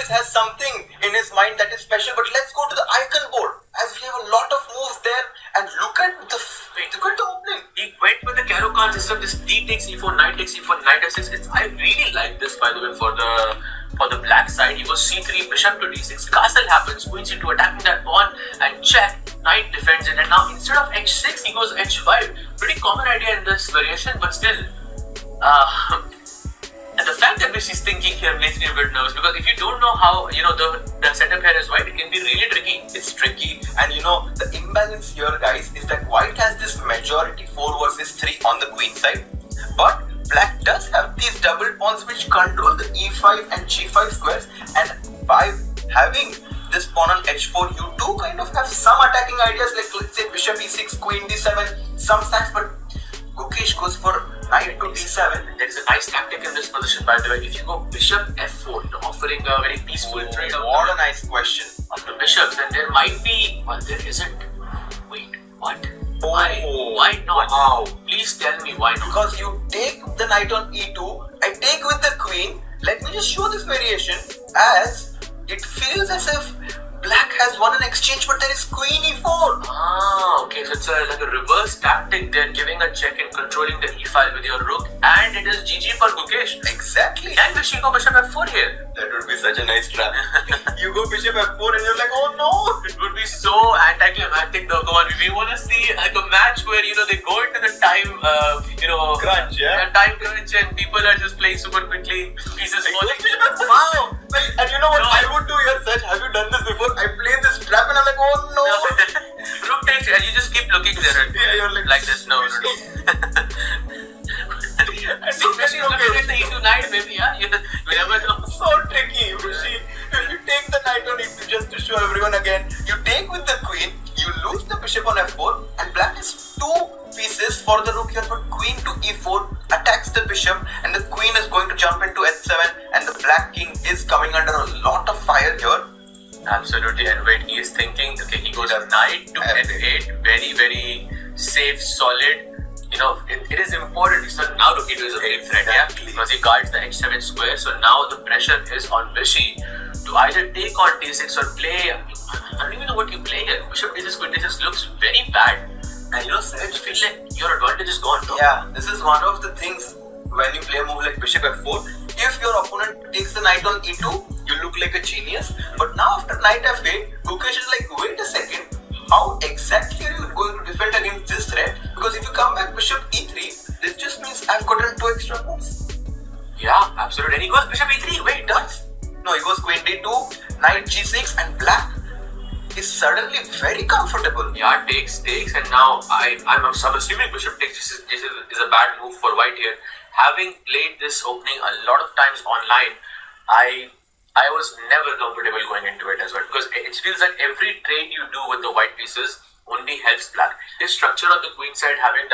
has something in his mind that is special. But let's go to the icon board, as we have a lot of moves there. And look at the opening. He went with the Caro-Kann system. This D takes E4, Knight takes E4, Knight F6. I really like this, by the way, for the black side. He goes C3, Bishop to D6. Castle happens. Queen's into attacking that pawn and check. Knight defends it, and now instead of H6, he goes H5. Pretty common idea in this variation, but still. And the fact that Vishi's thinking here makes me a bit nervous, because if you don't know how, the setup here is white, it can be really tricky. It's tricky, and the imbalance here, guys, is that white has this majority 4 versus 3 on the queen side, but black does have these double pawns which control the E5 and G5 squares, and by having this pawn on H4, you do kind of have some attacking ideas, like let's say Bishop E6, Queen D7, some sacks, but Gukesh goes for Knight to D7. There is a nice tactic in this position, by the way. If you go Bishop F4, offering a very peaceful trade. What a nice question. After Bishop, then there might be. Well, there isn't. Wait, what? Why? Why not? Wow. Please tell me why not. Because you take the Knight on E2, I take with the Queen. Let me just show this variation, as it feels as if black has won an exchange, but there is Queen E4. Okay, so it's like a reverse tactic. They're giving a check and controlling the E file with your rook, and it is GG for Gukesh. Exactly. Can Vishy go Bishop F4 here? That would be such a nice trap. You go Bishop F4 and you're like, oh no! It would be so anticlimactic though. Come on, we want to see like a match where they go into the time, crunch, yeah? Time crunch, and people are just playing super quickly. Pieces falling. Wow! And you know what I would do here, Sach? Have you done this before? I play this trap and I'm like, oh no! Rook takes, and you just keep looking there. Yeah, you're like this. No. I think Vishy is looking at the E2 Knight, maybe, yeah? You never know. So tricky, Vishy. If you take the Knight on E2, just to show everyone again, you take with the Queen, you lose the Bishop on F4, and black has 2 pieces for the rook here, but Queen to E4 attacks the Bishop, and the Queen is going to jump into H7, and the Black King is coming under a lot of fire here. Absolutely, and wait, he is thinking, okay, he goes Knight to F8, very, very safe, solid. It is important. So now Rookie 2 is a big threat, yeah? Because he guards the H7 square, so now the pressure is on Vishy to either take on D6 or play. I don't even know what you play here. Bishop D6 Queen D6 looks very bad. And Saj, feel like your advantage is gone, no? Yeah, this is one of the things when you play a move like Bishop F4. If your opponent takes the Knight on E2, you look like a genius. But now after Knight F8, Gukesh is like, wait a second, how exactly are you going to defend against this threat? Because if you come back Bishop E3, this just means I've gotten 2 extra moves. Yeah, absolutely. And he goes Bishop E3, wait, does? No, he goes Queen D2, Knight G6, and black is suddenly very comfortable. Yeah, takes, and now I'm assuming Bishop takes is a bad move for white here. Having played this opening a lot of times online, I was never comfortable going into it as well, because it feels like every trade you do with the white pieces only helps black. This structure on the queen side having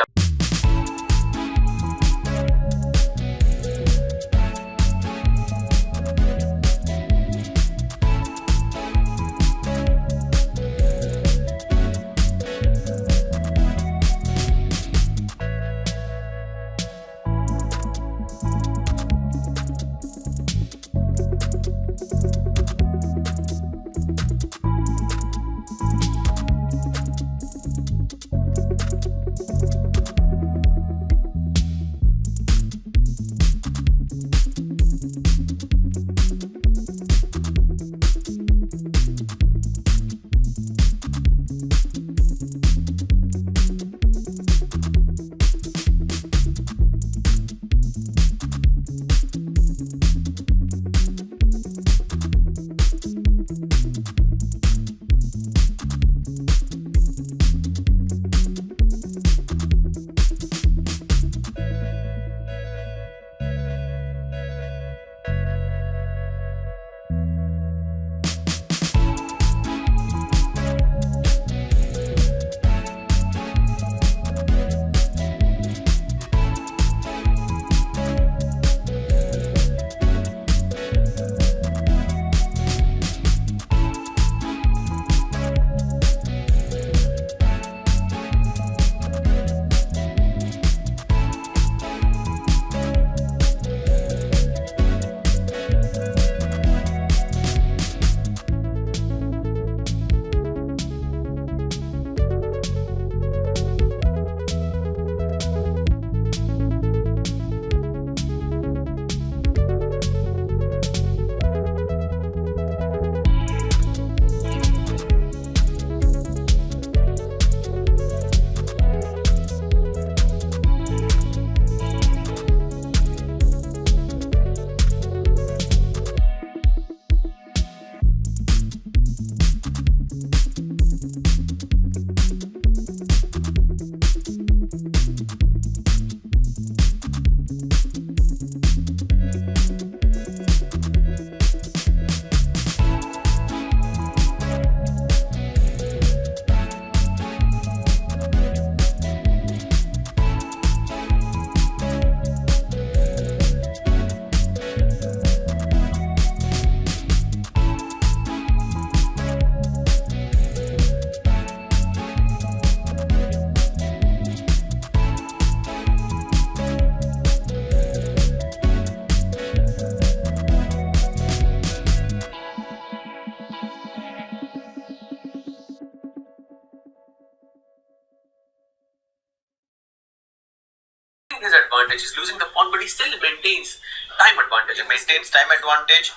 His advantage, he's losing the pawn, but he still maintains time advantage. He maintains time advantage.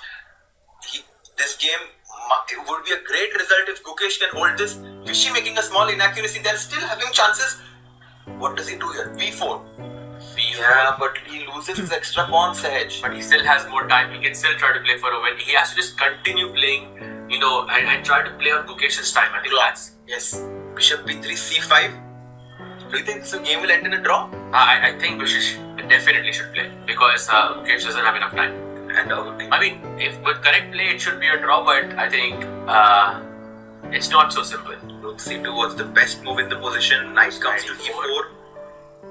This game it would be a great result if Gukesh can hold this. Vishy making a small inaccuracy, they're still having chances. What does he do here? B4. Yeah, but he loses his extra pawn edge. But he still has more time. He can still try to play for a win. He has to just continue playing, and try to play on Gukesh's time. I think that's... Yes. Bishop B3, C5. Do you think this game will end in a draw? I think Gukesh definitely should play because Gukesh doesn't have enough time. And I mean, if with correct play, it should be a draw, but I think it's not so simple. Rook C2 was the best move in the position. Knight comes to E4.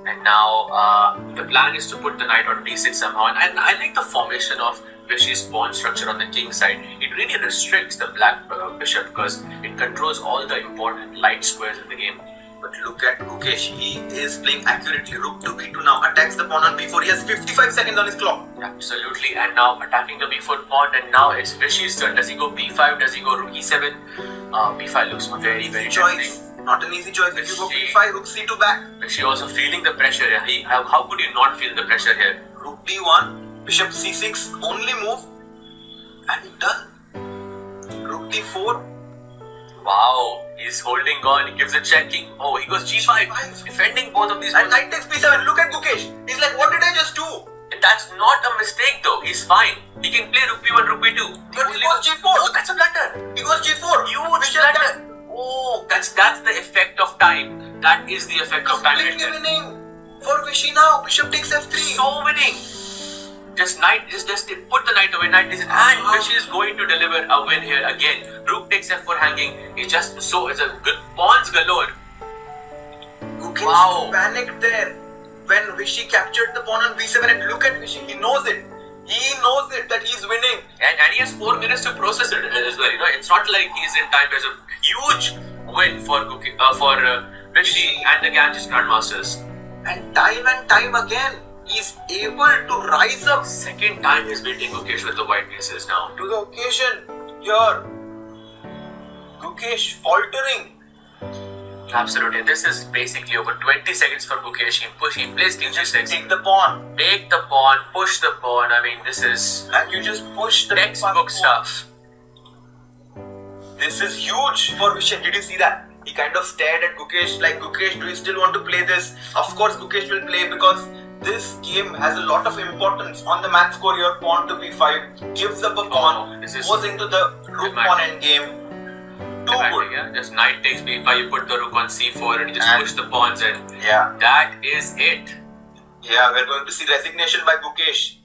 And now the plan is to put the knight on D6 somehow. And I like the formation of Vishy's pawn structure on the king side. It really restricts the black bishop because it controls all the important light squares in the game. But look at Gukesh, he is playing accurately. Rook to B2 now, attacks the pawn on B4. He has 55 seconds on his clock. Absolutely, and now attacking the B4 pawn, and now it's Vishy's turn. Does he go B5? Does he go Rook E7? B5 looks very, very choice. Not an easy choice. If you go B5, Rook C2 back. Vishy also feeling the pressure here. How could you not feel the pressure here? Rook D1, Bishop C6, only move, and done. Rook D4. Wow, he's holding on, he gives a checking. Oh, he goes G5, defending both of these. And knight takes B7, look at Gukesh. He's like, what did I just do? And that's not a mistake though, he's fine. He can play Rook B1, Rook B2. But he goes G4. Oh, that's a blunder. He goes G4. Huge blunder. Oh, that's the effect of time. That is the effect of time. Completely winning for Vishy now. Bishop takes F3. So winning. Just put the knight away, knight is, and Vishy is going to deliver a win here again. Rook takes F4 hanging. It's a good pawns galore. Gukesh panicked there when Vishy captured the pawn on B7, and look at Vishy, he knows it. He knows it that he's winning. And he has 4 minutes to process it as well. It's not like he's in time. There's a huge win for Vishy and the Ganges Grandmasters. And time again, he's able to rise up. Second time he's beating Gukesh with the white pieces now. To the occasion here, Gukesh faltering. Absolutely. This is basically over 20 seconds for Gukesh. He plays king G6. Take the pawn. Take the pawn, push the pawn. I mean, this is... And you just push the textbook stuff. This is huge for Vishy. Did you see that? He kind of stared at Gukesh like, Gukesh, do you still want to play this? Of course Gukesh will play because this game has a lot of importance. On the match score, your pawn to B5 gives up a pawn, goes into the rook pawn endgame. Too good. Yeah? Just knight takes B5, you put the rook on C4 and you just push the pawns in. Yeah. That is it. Yeah, we're going to see resignation by Gukesh.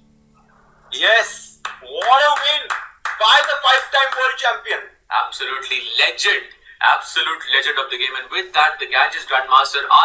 Yes! What a win by the 5-time world champion. Absolutely legend. Absolute legend of the game. And with that, the Ganges Grandmaster are